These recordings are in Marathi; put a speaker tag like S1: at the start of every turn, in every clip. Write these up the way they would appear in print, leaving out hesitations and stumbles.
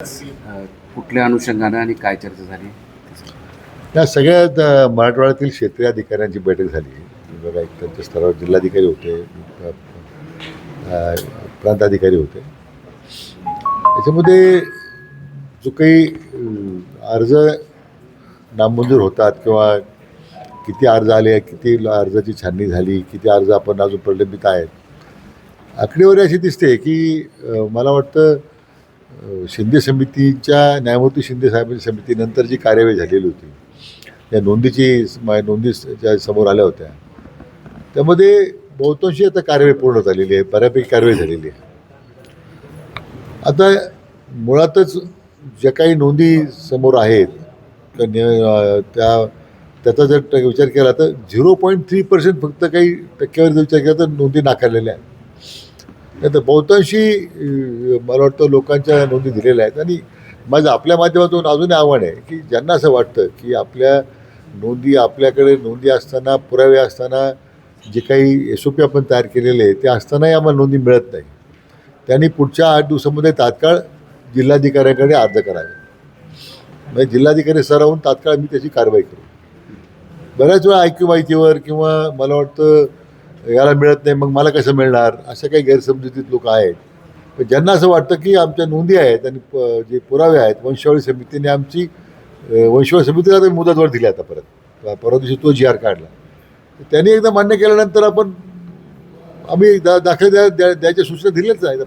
S1: कुठल्या अनुषंगानं आणि काय चर्चा झाली?
S2: या सगळ्यात मराठवाड्यातील क्षेत्रीय अधिकाऱ्यांची बैठक झाली. बघा, एक त्यांच्या स्तरावर जिल्हाधिकारी होते, प्रांताधिकारी होते. याच्यामध्ये जो काही अर्ज नामंजूर होतात किंवा किती अर्ज आले, किती अर्जाची छाननी झाली, किती अर्ज आपण अजून प्रलंबित आहेत, आकडेवारी अशी दिसते की मला वाटतं शिंदे समितीच्या न्यायमूर्ती शिंदे साहेब समितीनंतर जी कार्यवाही झालेली होती, या नोंदी ज्या समोर आल्या होत्या, त्यामध्ये बहुतांशी आता कार्यवाही पूर्ण झालेली आहे, बऱ्यापैकी कार्यवाही झालेली आहे. आता मुळातच ज्या काही नोंदी समोर आहेत त्याचा जर विचार केला तर 0.3% फक्त काही टक्क्यावर जर विचार केला तर नोंदी नाकारलेल्या आहेत. नाही तर बहुतांशी मला वाटतं लोकांच्या नोंदी दिलेल्या आहेत. आणि माझं आपल्या माध्यमातून अजूनही आव्हान आहे की ज्यांना असं वाटतं की आपल्याकडे नोंदी असताना, पुरावे असताना, जे काही SOP आपण तयार केलेले आहे ते असतानाही आम्हाला नोंदी मिळत नाही, त्यांनी पुढच्या 8 दिवसामध्ये तात्काळ जिल्हाधिकाऱ्यांकडे अर्ज करावे. म्हणजे जिल्हाधिकारी सरावून तात्काळ मी त्याची कारवाई करू. बऱ्याच वेळा ऐक्यू माहितीवर किंवा मला वाटतं याला मिळत नाही मग मला कसं मिळणार, अशा काही गैरसमजुतीत लोक आहेत. पण ज्यांना असं वाटतं की आमच्या नोंदी आहेत आणि जे पुरावे आहेत, वंशावळी समितीने आमची वंशावळी समितीला आता मुदतवाढ दिली. आता परवा दिवशी तो GR काढला, त्यांनी एकदा मान्य केल्यानंतर आम्ही दाखले द्यायच्या सूचना दिल्याच आहेत.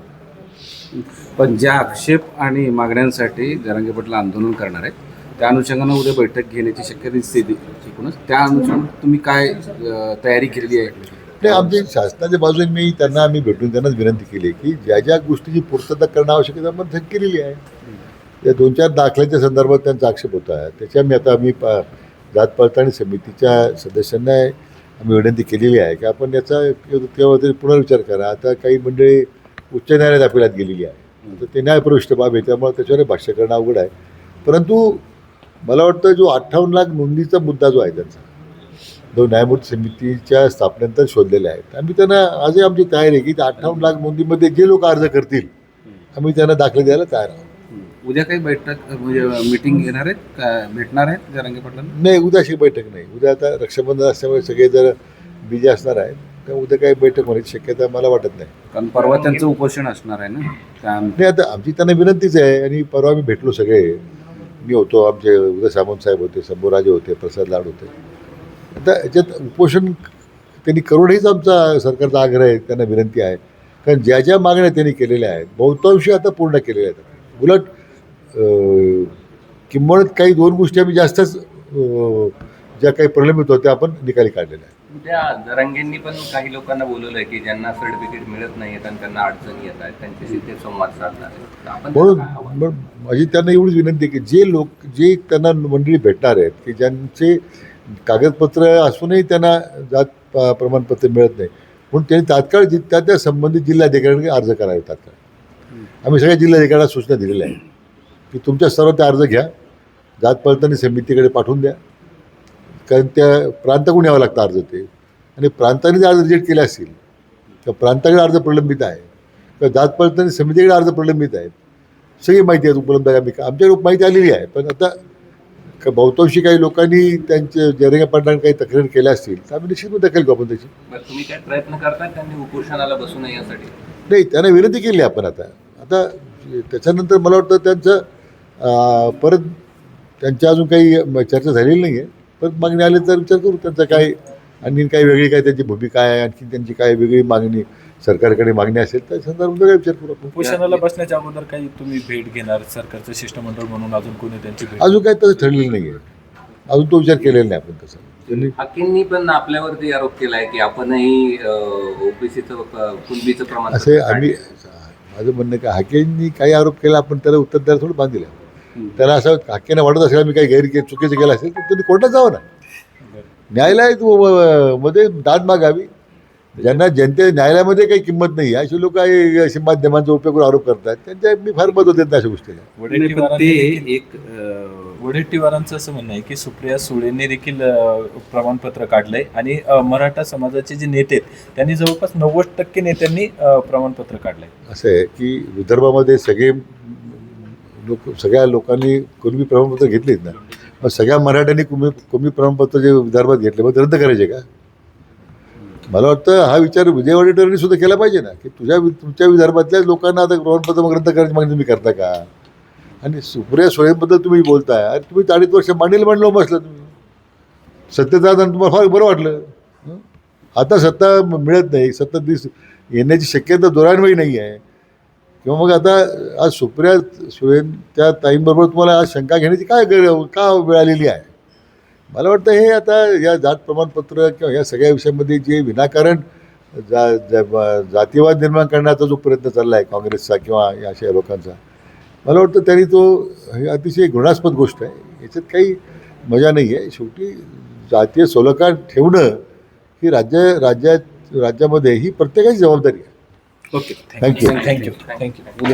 S1: पण ज्या आक्षेप आणि मागण्यांसाठी जरांगे पाटील आंदोलन करणार आहेत त्या अनुषंगानं उद्या बैठक घेण्याची शक्यता दिसते एकूणच. त्या अनुषंगाने तुम्ही काय तयारी केलेली आहे?
S2: नाही, आमची शासनाच्या बाजूने आम्ही भेटून त्यांनाच विनंती केली की ज्या ज्या गोष्टीची पूर्तता करणं आवश्यक आहे आपण केलेली आहे. या 2-4 दाखल्याच्या संदर्भात त्यांचा आक्षेप होता, त्याच्या आम्ही जात पडताळणी समितीच्या सदस्यांना आम्ही विनंती केलेली आहे की आपण याचा तेव्हा तरी पुनर्विचार करा. आता काही मंडळी उच्च न्यायालयात अपिलात गेलेली आहे, तर ते न्यायप्रविष्ट बाब आहे, त्यामुळे त्याच्यावर भाष्य करणं अवघड आहे. परंतु मला वाटतं जो 58 लाख नोंदीचा मुद्दा जो आहे त्यांचा, जो न्यायमूर्ती समितीच्या स्थापनेनंतर शोधलेले आहेत, आम्ही त्यांना आजही आमची तयारी आहे की 58 लाख नोंदीमध्ये जे लोक अर्ज करतील आम्ही त्यांना दाखले द्यायला तयार आहोत.
S1: उद्या काही बैठक म्हणजे मीटिंग घेणार आहेत का, भेटणार आहेत जरांगे पाटलांना?
S2: नाही, उद्याशी बैठक नाही. उद्या आता रक्षाबंधन असल्यामुळे सगळे जर बिझी असणार आहेत, तर उद्या काही बैठक होण्याची शक्यता मला वाटत नाही.
S1: कारण परवा त्यांचं उपोषण असणार आहे ना.
S2: नाही, आता आमची त्यांना विनंतीच आहे. आणि परवा मी भेटलो सगळे, मी होतो, आमचे उदय सामंत साहेब होते, शंभूराजे होते, प्रसाद लाड होते. आता याच्यात उपोषण त्यांनी करूनहीच आमचा सरकारचा आग्रह आहे, त्यांना विनंती आहे. कारण ज्या ज्या मागण्या त्यांनी केलेल्या आहेत बहुतांशी आता पूर्ण केलेल्या आहेत. उलट किंमत काही 2 गोष्टी आम्ही जास्तच ज्या काही प्रलंबित होत्या आपण निकाली काढलेल्या आहेत.
S3: त्या जरांगेंनी पण काही लोकांना बोलवलंय की ज्यांना सर्टिफिकेट मिळत नाही आणि त्यांना अडचणी येत आहेत त्यांच्याशी ते संवाद साधणार आहे.
S2: म्हणून माझी त्यांना एवढीच विनंती आहे की जे त्यांना मंडळी भेटणार आहेत की ज्यांचे कागदपत्र असूनही त्यांना जात प्रमाणपत्र मिळत नाही, म्हणून त्यांनी तात्काळ त्या संबंधित जिल्हाधिकाऱ्यांकडे अर्ज करावे. तात्काळ आम्ही सगळ्या जिल्हाधिकाऱ्यांना सूचना दिलेल्या आहेत की तुमच्या सर्व ते अर्ज घ्या, जात पडताळणी समितीकडे पाठवून द्या. कारण त्या प्रांताकडून यावं लागतं अर्ज ते, आणि प्रांताने जर अर्ज रिजेक्ट केले असतील तर प्रांताकडे अर्ज प्रलंबित आहे किंवा जात पडताळणी समितीकडे अर्ज प्रलंबित आहेत. सगळी माहिती आहे उपलब्ध आहे, आमच्याकडे माहिती आलेली आहे. पण आता बहुतांशी काही लोकांनी त्यांचे जरांगे पाटलांनी काही तक्रार केल्या असतील तर आम्ही निश्चित दखल घेऊ आपण त्याची.
S3: तुम्ही काय प्रयत्न करता त्यांनी उपोषणाला बसू नये यासाठी?
S2: नाही, त्यांना विनंती केली आपण. आता त्याच्यानंतर मला वाटतं त्यांचं परत त्यांच्या अजून काही चर्चा झालेली नाही आहे. परत मागणी आली तर विचार करू त्यांचा काय, आणखी काही वेगळी काय त्यांची भूमिका आहे, आणखी त्यांची काय वेगळी मागणी सरकारकडे मागणी असेल त्या संदर्भात काय विचार करू आपण.
S4: उपोषणाला बसण्याच्या अगोदर काही तुम्ही भेट घेणार सरकारचं शिष्टमंडळ म्हणून अजून कोणी त्यांची भेट?
S2: अजून काय तसं ठरलेलं नाही आहे, अजून तो विचार केलेला नाही आपण तसं.
S3: हाकेंनी पण आपल्यावरती आरोप केलाय की आपणही ओबीसीचं कुणबीचं प्रमाण
S2: असे माझं म्हणणं काय, हाकेंनी काही आरोप केला आपण त्याला उत्तर द्यायला थोडं बांधलं. त्याला असं हाकेनं वाटत असेल मी काही चुकीचं केलं असेल तर त्यांनी कोर्टात जावं ना, न्यायालयात मध्ये दाद मागावी. ज्यांना न्यायालयामध्ये काही किंमत नाही अशी लोक अशी माध्यमांचा उपयोग करून आरोप करतात, त्यांच्या मी फार मदत देत नाही अशा गोष्टीला.
S4: वडेट्टीवारांचं असं म्हणणं आहे की सुप्रिया सुळेंनी देखील प्रमाणपत्र काढलंय आणि मराठा समाजाचे जे नेते आहेत त्यांनी जवळपास 90% नेत्यांनी प्रमाणपत्र काढलंय.
S2: असं आहे की विदर्भामध्ये सगळे सगळ्या लोकांनी कुणबी प्रमाणपत्र घेतलीत ना, मग सगळ्या मराठ्यांनी कुणबी प्रमाणपत्र जे विदर्भात घेतले मग ते रद्द करायचे का? मला वाटतं हा विचार विजय वडेट्टीवारांनी सुद्धा केला पाहिजे ना, की तुमच्या विदर्भातल्या लोकांना आता प्रमाणपत्र मग रद्द करायची मागणी तुम्ही करता का? आणि सुप्रिया सुळेबद्दल तुम्ही बोलताय, अरे तुम्ही 40 वर्ष मांडील मांडलं बसलं, तुम्ही सत्तेत राहताना तुम्हाला फार बरं वाटलं. आता सत्ता मिळत नाही, सत्ता येण्याची शक्यता दुरान्वयी नाही आहे. किंवा मग आता आज सुप्रिया सुळे त्या ताईंबरोबर तुम्हाला आज शंका घेण्याची का वेळ आलेली आहे? मला वाटतं हे आता या जात प्रमाणपत्र किंवा या सगळ्या विषयामध्ये जे विनाकारण जातीवाद निर्माण करण्याचा जो प्रयत्न चालला आहे काँग्रेसचा किंवा या अशा लोकांचा, मला वाटतं त्यांनी हे अतिशय घृणास्पद गोष्ट आहे. याच्यात काही मजा नाही आहे. शेवटी जातीय सलोखा ठेवणं ही राज्यामध्ये ही प्रत्येकाची जबाबदारी आहे.
S1: Okay
S2: thank you.
S4: थँक्यू.